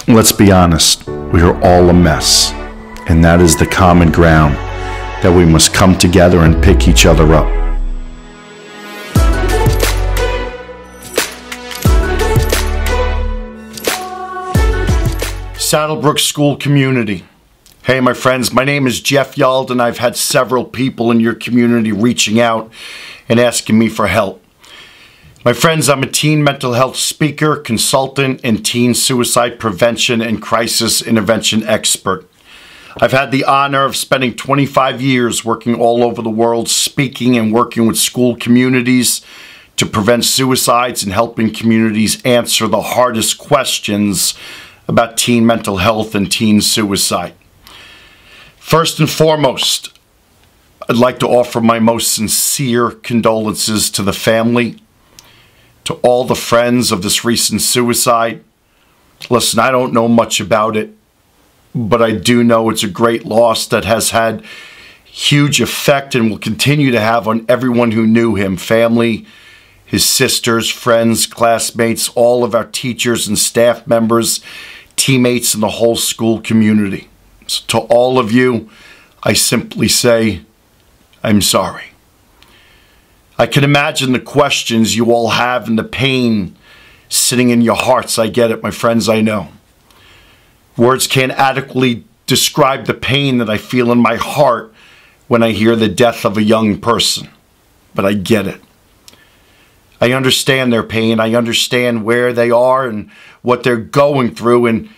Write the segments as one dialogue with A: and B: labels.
A: Let's be honest, we are all a mess, and that is the common ground that we must come together and pick each other up. Saddle Brook School community. Hey my friends, my name is Jeff Yalden. I've had several people in your community reaching out and asking me for help. My friends, I'm a teen mental health speaker, consultant, and teen suicide prevention and crisis intervention expert. I've had the honor of spending 25 years working all over the world, speaking and working with school communities to prevent suicides and helping communities answer the hardest questions about teen mental health and teen suicide. First and foremost, I'd like to offer my most sincere condolences to the family, to all the friends of this recent suicide. Listen, I don't know much about it, but I do know it's a great loss that has had huge effect and will continue to have on everyone who knew him, family, his sisters, friends, classmates, all of our teachers and staff members, teammates, and the whole school community. So to all of you, I simply say, I'm sorry. I can imagine the questions you all have and the pain sitting in your hearts. I get it, my friends, I know. Words can't adequately describe the pain that I feel in my heart when I hear the death of a young person. But I get it. I understand their pain. I understand where they are and what they're going through. And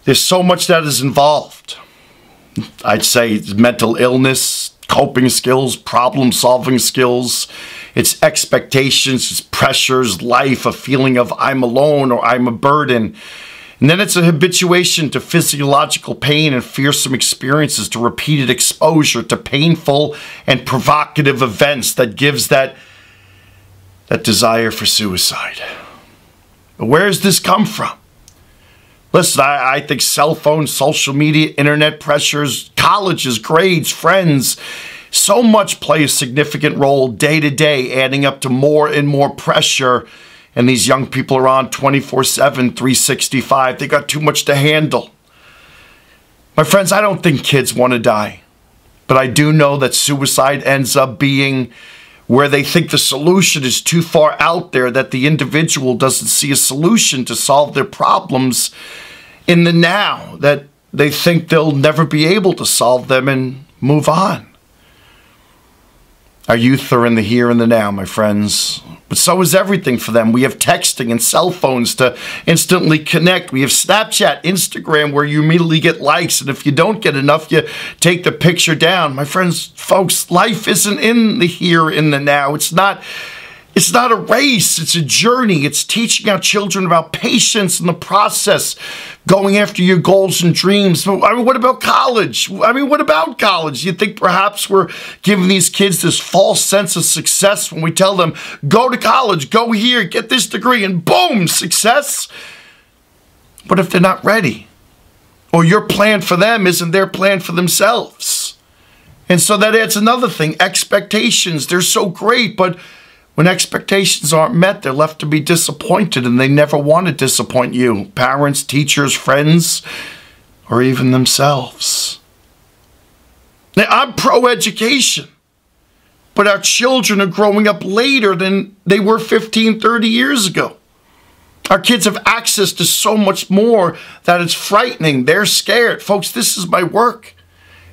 A: there's so much that is involved. I'd say it's mental illness, coping skills, problem-solving skills, it's expectations, it's pressures, life, a feeling of I'm alone or I'm a burden. And then it's a habituation to physiological pain and fearsome experiences, to repeated exposure to painful and provocative events that gives that desire for suicide. But where does this come from? Listen, I think cell phones, social media, internet pressures, colleges, grades, friends, so much play a significant role day to day, adding up to more and more pressure. And these young people are on 24/7, 365. They got too much to handle. My friends, I don't think kids want to die. But I do know that suicide ends up being where they think the solution is too far out there, that the individual doesn't see a solution to solve their problems in the now, that they think they'll never be able to solve them and move on. Our youth are in the here and the now, my friends. But so is everything for them. We have texting and cell phones to instantly connect. We have Snapchat, Instagram, where you immediately get likes. And if you don't get enough, you take the picture down. My friends, folks, life isn't in the here and the now. It's not a race. It's a journey. It's teaching our children about patience in the process, going after your goals and dreams. I mean, what about college? You think perhaps we're giving these kids this false sense of success when we tell them, go to college, go here, get this degree, and boom, success? What if they're not ready? Or your plan for them isn't their plan for themselves? And so that adds another thing, expectations. They're so great, but when expectations aren't met, they're left to be disappointed, and they never want to disappoint you, parents, teachers, friends, or even themselves. Now, I'm pro-education, but our children are growing up later than they were 15, 30 years ago. Our kids have access to so much more that it's frightening. They're scared. Folks, this is my work.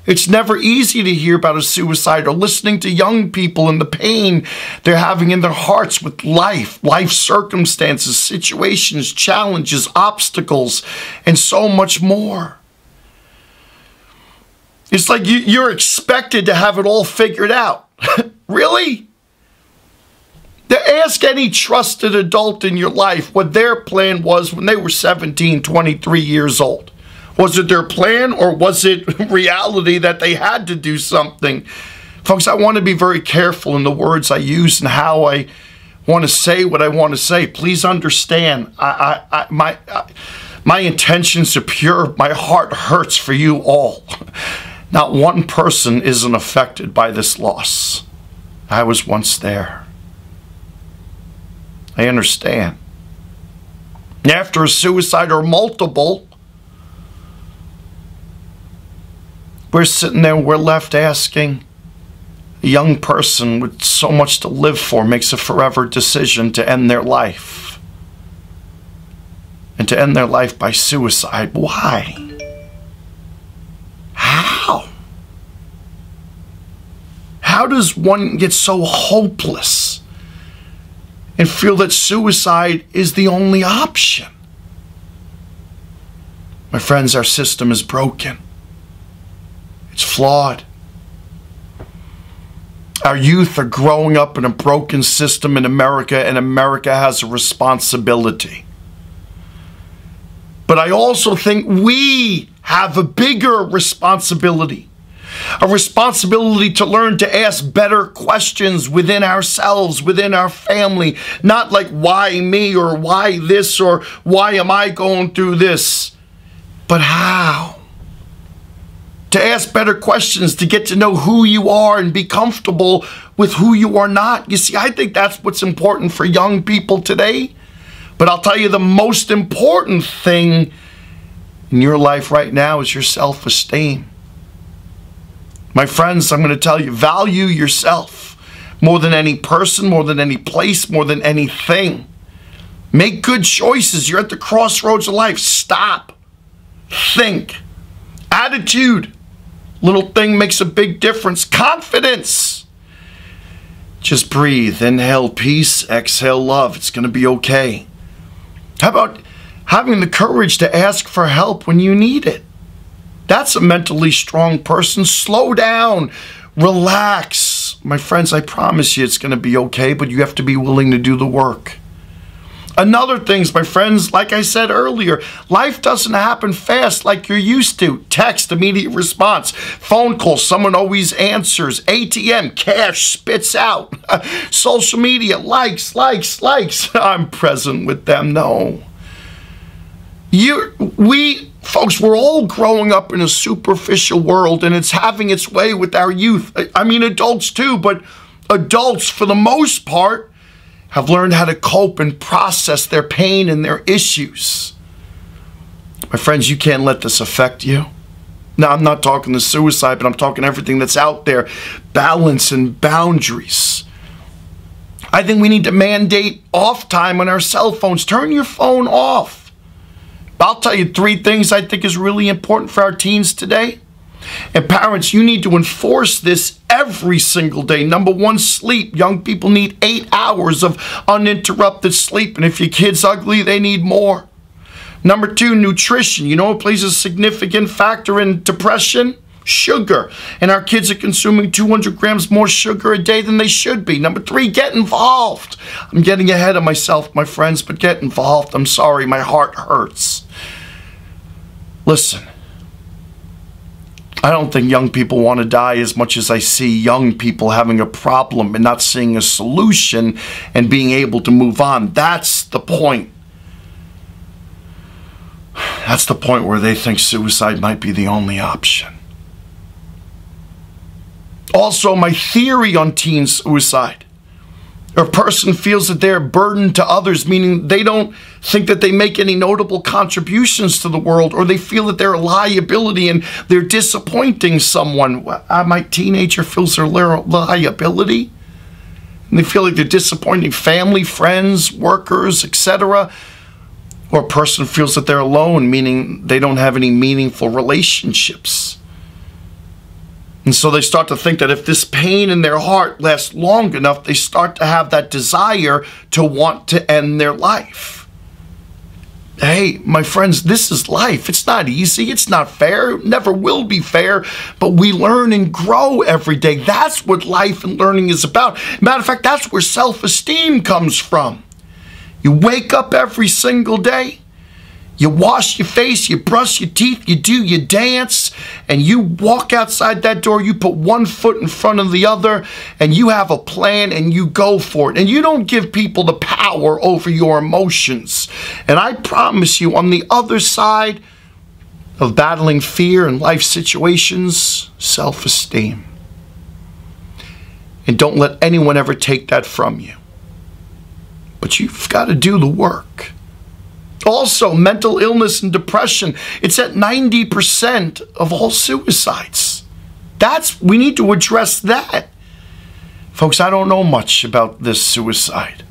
A: It's never easy to hear about a suicide or listening to young people and the pain they're having in their hearts with life circumstances, situations, challenges, obstacles, and so much more. It's like you're expected to have it all figured out. Really? Ask any trusted adult in your life what their plan was when they were 17, 23 years old. Was it their plan, or was it reality that they had to do something? Folks, I want to be very careful in the words I use and how I want to say what I want to say. Please understand, my intentions are pure. My heart hurts for you all. Not one person isn't affected by this loss. I was once there. I understand. After a suicide or multiple, We're sitting there, we're left asking, a young person with so much to live for makes a forever decision to end their life. And to end their life by suicide. Why? How? How does one get so hopeless and feel that suicide is the only option? My friends, our system is broken. It's flawed. Our youth are growing up in a broken system in America, and America has a responsibility. But I also think we have a bigger responsibility. A responsibility to learn to ask better questions within ourselves, within our family. Not like, why me, or why this, or why am I going through this? But how? To ask better questions, to get to know who you are and be comfortable with who you are not. You see, I think that's what's important for young people today. But I'll tell you, the most important thing in your life right now is your self-esteem. My friends, I'm going to tell you, value yourself more than any person, more than any place, more than anything. Make good choices. You're at the crossroads of life. Stop. Think. Attitude. Little thing makes a big difference. Confidence. Just breathe. Inhale peace. Exhale love. It's going to be okay. How about having the courage to ask for help when you need it? That's a mentally strong person. Slow down. Relax. My friends, I promise you it's going to be okay, but you have to be willing to do the work. Another thing, my friends, like I said earlier, life doesn't happen fast like you're used to. Text, immediate response. Phone call, someone always answers. ATM, cash spits out. Social media, likes. I'm present with them. No. Folks, we're all growing up in a superficial world, and it's having its way with our youth. I mean, adults too, but adults, for the most part, have learned how to cope and process their pain and their issues. My friends, you can't let this affect you. Now, I'm not talking the suicide, but I'm talking everything that's out there. Balance and boundaries. I think we need to mandate off time on our cell phones. Turn your phone off. I'll tell you 3 things I think is really important for our teens today. And parents, you need to enforce this every single day. Number 1, sleep. Young people need 8 hours of uninterrupted sleep. And if your kid's ugly, they need more. Number 2, nutrition. You know what plays a significant factor in depression? Sugar. And our kids are consuming 200 grams more sugar a day than they should be. Number 3, get involved. I'm getting ahead of myself, my friends, but get involved. I'm sorry, my heart hurts. Listen. I don't think young people want to die as much as I see young people having a problem and not seeing a solution and being able to move on. That's the point. That's the point where they think suicide might be the only option. Also, my theory on teen suicide. A person feels that they're a burden to others, meaning they don't think that they make any notable contributions to the world, or they feel that they're a liability and they're disappointing someone. My teenager feels they're a liability, and they feel like they're disappointing family, friends, workers, etc. Or a person feels that they're alone, meaning they don't have any meaningful relationships. And so they start to think that if this pain in their heart lasts long enough, they start to have that desire to want to end their life. Hey, my friends, this is life. It's not easy. It's not fair. It never will be fair. But we learn and grow every day. That's what life and learning is about. Matter of fact, that's where self-esteem comes from. You wake up every single day. You wash your face, you brush your teeth, you dance, and you walk outside that door, you put one foot in front of the other, and you have a plan and you go for it. And you don't give people the power over your emotions. And I promise you, on the other side of battling fear in life situations, self-esteem. And don't let anyone ever take that from you. But you've got to do the work. Also, mental illness and depression, it's at 90% of all suicides. We need to address that. Folks, I don't know much about this suicide.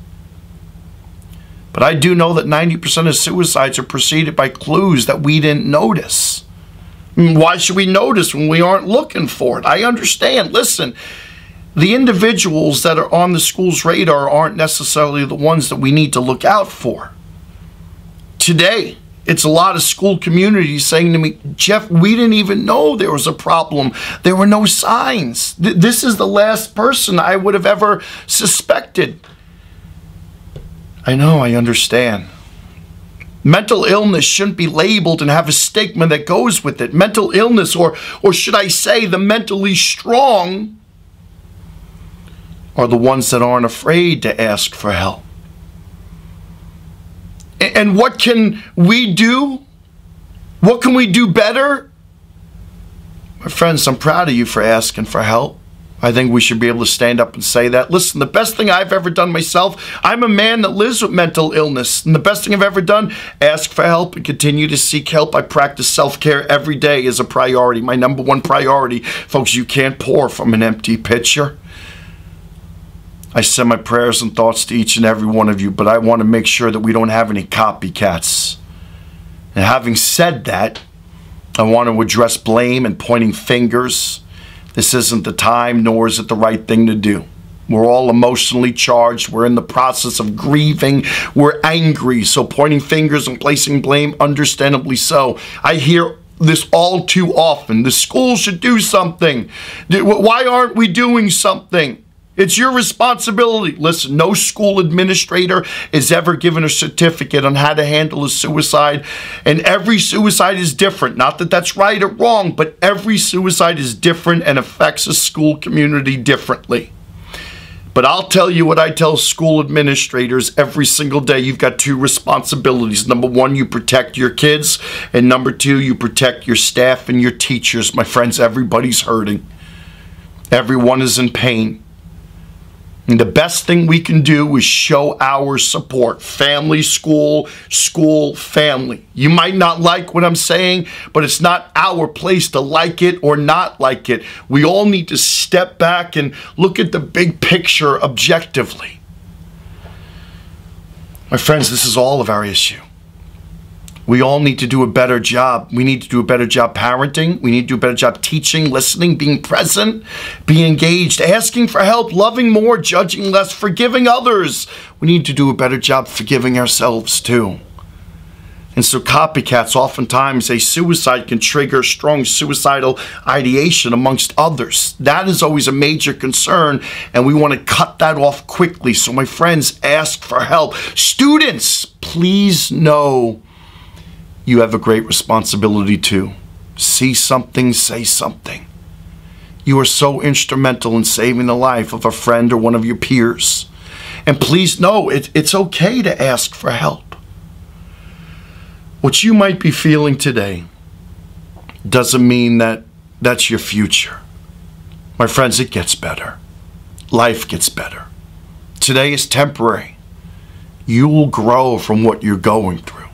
A: But I do know that 90% of suicides are preceded by clues that we didn't notice. Why should we notice when we aren't looking for it? I understand. Listen, the individuals that are on the school's radar aren't necessarily the ones that we need to look out for. Today, it's a lot of school communities saying to me, Jeff, we didn't even know there was a problem. There were no signs. This is the last person I would have ever suspected. I know, I understand. Mental illness shouldn't be labeled and have a stigma that goes with it. Mental illness, or should I say the mentally strong, are the ones that aren't afraid to ask for help. And what can we do? What can we do better? My friends, I'm proud of you for asking for help. I think we should be able to stand up and say that. Listen, the best thing I've ever done myself, I'm a man that lives with mental illness. And the best thing I've ever done, ask for help and continue to seek help. I practice self-care every day as a priority. My number one priority. Folks, you can't pour from an empty pitcher. I send my prayers and thoughts to each and every one of you, but I want to make sure that we don't have any copycats. And having said that, I want to address blame and pointing fingers. This isn't the time, nor is it the right thing to do. We're all emotionally charged. We're in the process of grieving. We're angry. So pointing fingers and placing blame, understandably so. I hear this all too often. The school should do something. Why aren't we doing something? It's your responsibility. Listen, no school administrator is ever given a certificate on how to handle a suicide. And every suicide is different. Not that that's right or wrong, but every suicide is different and affects a school community differently. But I'll tell you what I tell school administrators every single day. You've got two responsibilities. Number one, you protect your kids. And number two, you protect your staff and your teachers. My friends, everybody's hurting. Everyone is in pain. And the best thing we can do is show our support. Family, school, family. You might not like what I'm saying, but it's not our place to like it or not like it. We all need to step back and look at the big picture objectively. My friends, this is all of our issue. We all need to do a better job. We need to do a better job parenting. We need to do a better job teaching, listening, being present, being engaged, asking for help, loving more, judging less, forgiving others. We need to do a better job forgiving ourselves too. And so copycats, oftentimes a suicide can trigger strong suicidal ideation amongst others. That is always a major concern, and we want to cut that off quickly. So my friends, ask for help. Students, please know you have a great responsibility too. See something, say something. You are so instrumental in saving the life of a friend or one of your peers. And please know it's okay to ask for help. What you might be feeling today doesn't mean that that's your future. My friends, it gets better. Life gets better. Today is temporary. You will grow from what you're going through.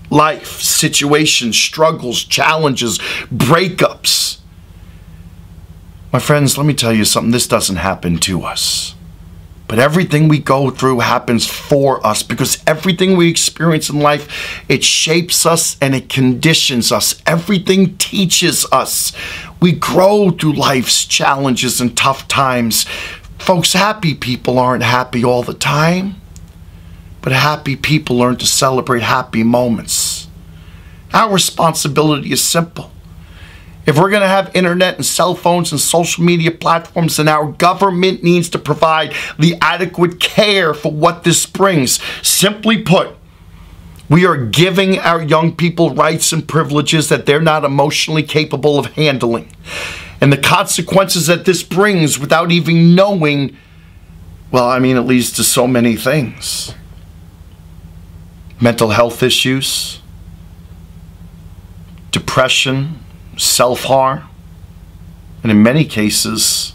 A: Life, situations, struggles, challenges, breakups. My friends, let me tell you something. This doesn't happen to us. But everything we go through happens for us, because everything we experience in life, it shapes us and it conditions us. Everything teaches us. We grow through life's challenges and tough times. Folks, happy people aren't happy all the time. But happy people learn to celebrate happy moments. Our responsibility is simple. If we're going to have internet and cell phones and social media platforms, then our government needs to provide the adequate care for what this brings. Simply put, we are giving our young people rights and privileges that they're not emotionally capable of handling. And the consequences that this brings without even knowing, well, I mean, it leads to so many things. Mental health issues, depression, self-harm, and in many cases,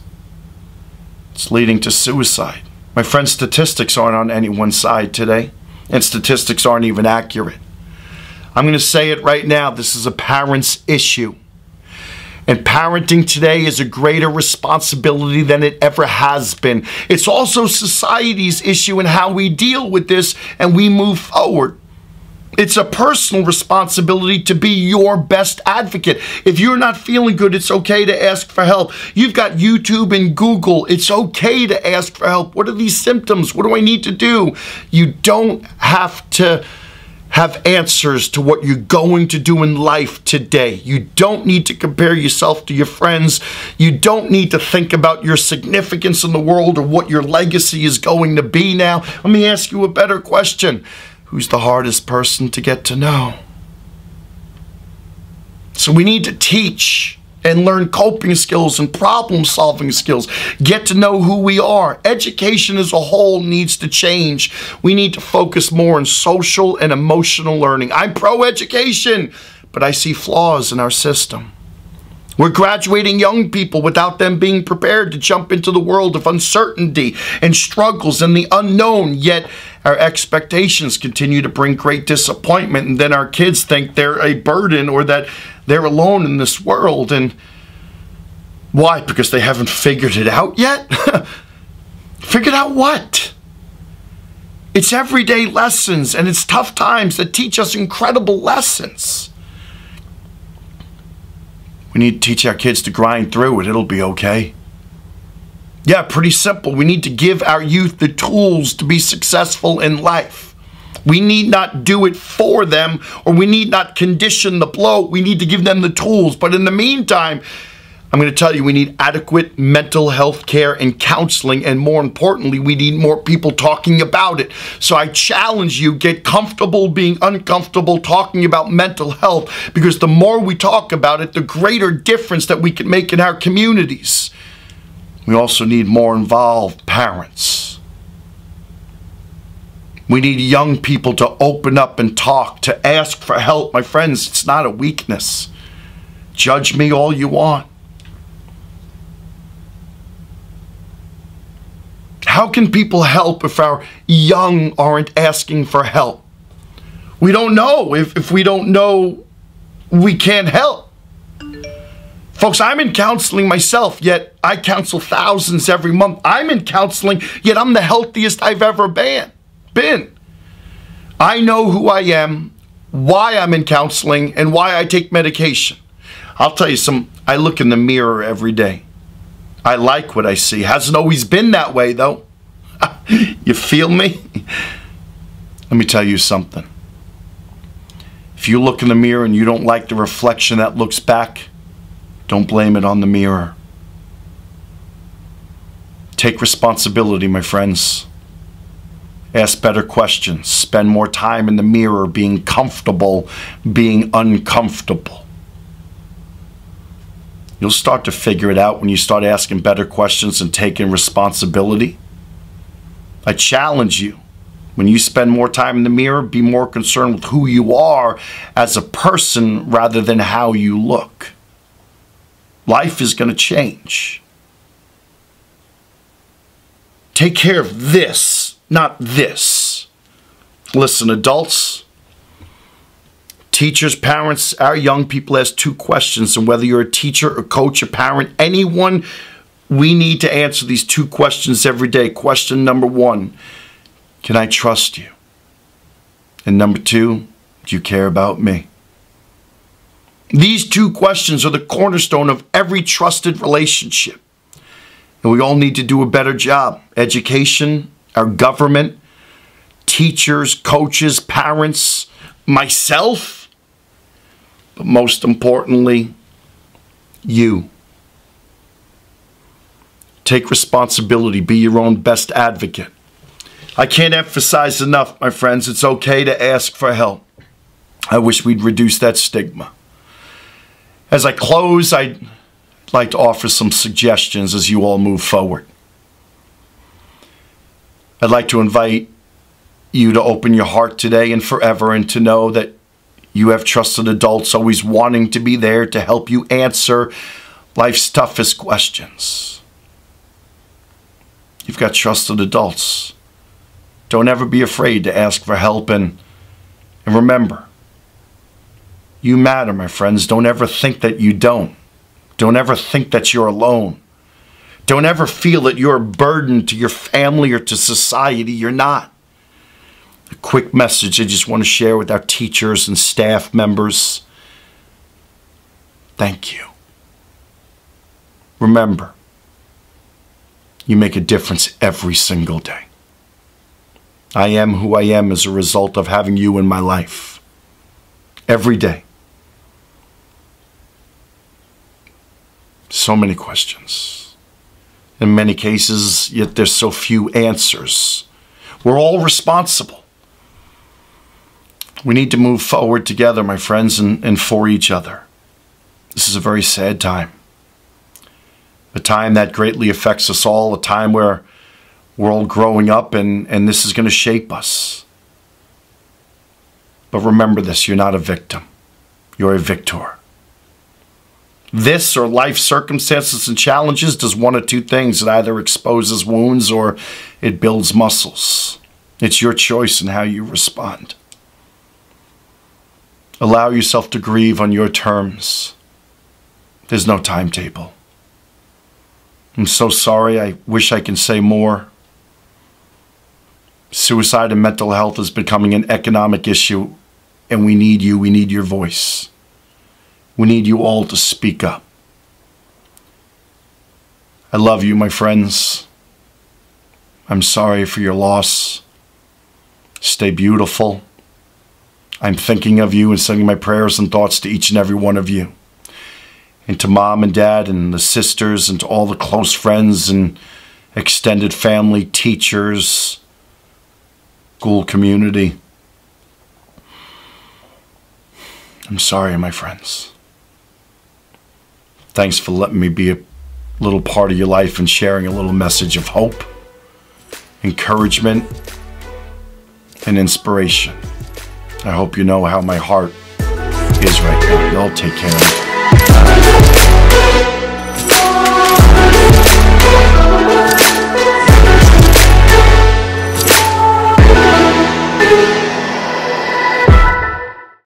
A: it's leading to suicide. My friends, statistics aren't on anyone's side today, and statistics aren't even accurate. I'm going to say it right now, this is a parent's issue. And parenting today is a greater responsibility than it ever has been. It's also society's issue in how we deal with this and we move forward. It's a personal responsibility to be your best advocate. If you're not feeling good, it's okay to ask for help. You've got YouTube and Google. It's okay to ask for help. What are these symptoms? What do I need to do? You don't have to have answers to what you're going to do in life today. You don't need to compare yourself to your friends. You don't need to think about your significance in the world or what your legacy is going to be now. Let me ask you a better question. Who's the hardest person to get to know? So we need to teach and learn coping skills and problem-solving skills. Get to know who we are. Education as a whole needs to change. We need to focus more on social and emotional learning. I'm pro-education, but I see flaws in our system. We're graduating young people without them being prepared to jump into the world of uncertainty and struggles and the unknown, yet our expectations continue to bring great disappointment, and then our kids think they're a burden or that they're alone in this world. And why? Because they haven't figured it out yet? Figured out what? It's everyday lessons and it's tough times that teach us incredible lessons. We need to teach our kids to grind through it. It'll be okay. Yeah, pretty simple. We need to give our youth the tools to be successful in life. We need not do it for them, or we need not condition the blow. We need to give them the tools. But in the meantime, I'm going to tell you, we need adequate mental health care and counseling, and more importantly, we need more people talking about it. So I challenge you, get comfortable being uncomfortable talking about mental health, because the more we talk about it, the greater difference that we can make in our communities. We also need more involved parents. We need young people to open up and talk, to ask for help. My friends, it's not a weakness. Judge me all you want. How can people help if our young aren't asking for help? We don't know. If we don't know, we can't help. Folks, I'm in counseling myself, yet I counsel thousands every month. I'm in counseling, yet I'm the healthiest I've ever been. I know who I am, why I'm in counseling, and why I take medication. I'll tell you I look in the mirror every day. I like what I see. Hasn't always been that way, though. You feel me? Let me tell you something. If you look in the mirror and you don't like the reflection that looks back, don't blame it on the mirror. Take responsibility, my friends. Ask better questions. Spend more time in the mirror being comfortable, being uncomfortable. You'll start to figure it out when you start asking better questions and taking responsibility. I challenge you, when you spend more time in the mirror, be more concerned with who you are as a person rather than how you look. Life is going to change. Take care of this, not this. Listen, adults, teachers, parents, our young people ask two questions, and whether you're a teacher, a coach, a parent, anyone, we need to answer these two questions every day. Question number one, can I trust you? And number two, do you care about me? These two questions are the cornerstone of every trusted relationship. And we all need to do a better job. Education, our government, teachers, coaches, parents, myself, but most importantly, you. Take responsibility. Be your own best advocate. I can't emphasize enough, my friends, it's okay to ask for help. I wish we'd reduce that stigma. As I close, I'd like to offer some suggestions as you all move forward. I'd like to invite you to open your heart today and forever, and to know that you have trusted adults always wanting to be there to help you answer life's toughest questions. You've got trusted adults. Don't ever be afraid to ask for help, and remember, you matter, my friends. Don't ever think that you don't. Don't ever think that you're alone. Don't ever feel that you're a burden to your family or to society. You're not. A quick message I just want to share with our teachers and staff members. Thank you. Remember, you make a difference every single day. I am who I am as a result of having you in my life. Every day. So many questions. In many cases, yet there's so few answers. We're all responsible. We need to move forward together, my friends, and for each other. This is a very sad time. A time that greatly affects us all, a time where we're all growing up and this is going to shape us. But remember this, you're not a victim. You're a victor. This or life circumstances and challenges does one of two things. It either exposes wounds or it builds muscles. It's your choice in how you respond. Allow yourself to grieve on your terms. There's no timetable. I'm so sorry. I wish I can say more. Suicide and mental health is becoming an economic issue, and we need you. We need your voice. We need you all to speak up. I love you, my friends. I'm sorry for your loss. Stay beautiful. I'm thinking of you and sending my prayers and thoughts to each and every one of you. And to Mom and Dad and the sisters and to all the close friends and extended family, teachers, school community. I'm sorry, my friends. Thanks for letting me be a little part of your life and sharing a little message of hope, encouragement, and inspiration. I hope you know how my heart is right now. Y'all take care.